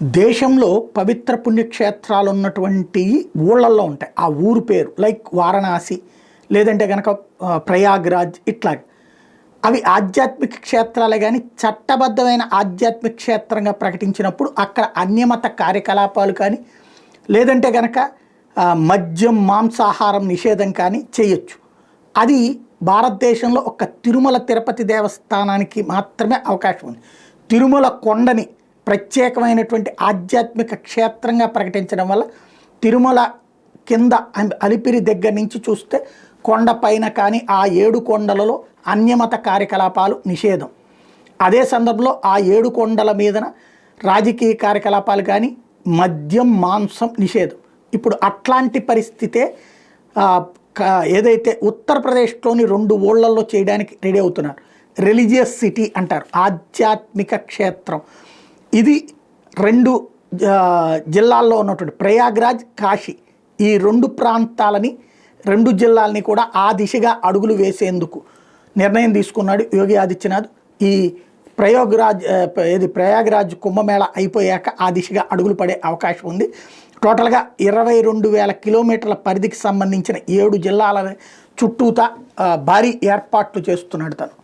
దేశంలో పవిత్ర పుణ్యక్షేత్రాలు ఉన్నటువంటి ఊళ్ళల్లో ఉంటాయి. ఆ ఊరు పేరు లైక్ వారణాసి, లేదంటే కనుక ప్రయాగ్రాజ్, ఇట్లా అవి ఆధ్యాత్మిక క్షేత్రాలే. కానీ చట్టబద్ధమైన ఆధ్యాత్మిక క్షేత్రంగా ప్రకటించినప్పుడు అక్కడ అన్యమత కార్యకలాపాలు కానీ, లేదంటే కనుక మద్యం మాంసాహారం నిషేధం కానీ చేయొచ్చు. అది భారతదేశంలో ఒక తిరుమల తిరుపతి దేవస్థానానికి మాత్రమే అవకాశం ఉంది. తిరుమల కొండని ప్రత్యేకమైనటువంటి ఆధ్యాత్మిక క్షేత్రంగా ప్రకటించడం వల్ల తిరుమల కింద అలిపిరి దగ్గర నుంచి చూస్తే కొండ పైన కానీ ఆ 7 కొండలలో అన్యమత కార్యకలాపాలు నిషేధం. అదే సందర్భంలో ఆ 7 కొండల మీదన రాజకీయ కార్యకలాపాలు కానీ, మద్యం మాంసం నిషేధం. ఇప్పుడు అట్లాంటి పరిస్థితే ఏదైతే ఉత్తరప్రదేశ్లోని 2 ఊళ్ళల్లో చేయడానికి రెడీ అవుతున్నారు. రిలీజియస్ సిటీ అంటారు, ఆధ్యాత్మిక క్షేత్రం. ఇది 2 జిల్లాల్లో ఉన్నటువంటి ప్రయాగ్రాజ్, కాశీ, ఈ 2 ప్రాంతాలని 2 జిల్లాలని కూడా ఆ దిశగా అడుగులు వేసేందుకు నిర్ణయం తీసుకున్నాడు యోగి ఆదిత్యనాథ్. ఈ ప్రయాగ్రాజ్ కుంభమేళ అయిపోయాక ఆ దిశగా అడుగులు పడే అవకాశం ఉంది. టోటల్గా 22,000 కిలోమీటర్ల పరిధికి సంబంధించిన 7 జిల్లాల చుట్టూతా భారీ ఏర్పాట్లు చేస్తున్నాడు తను.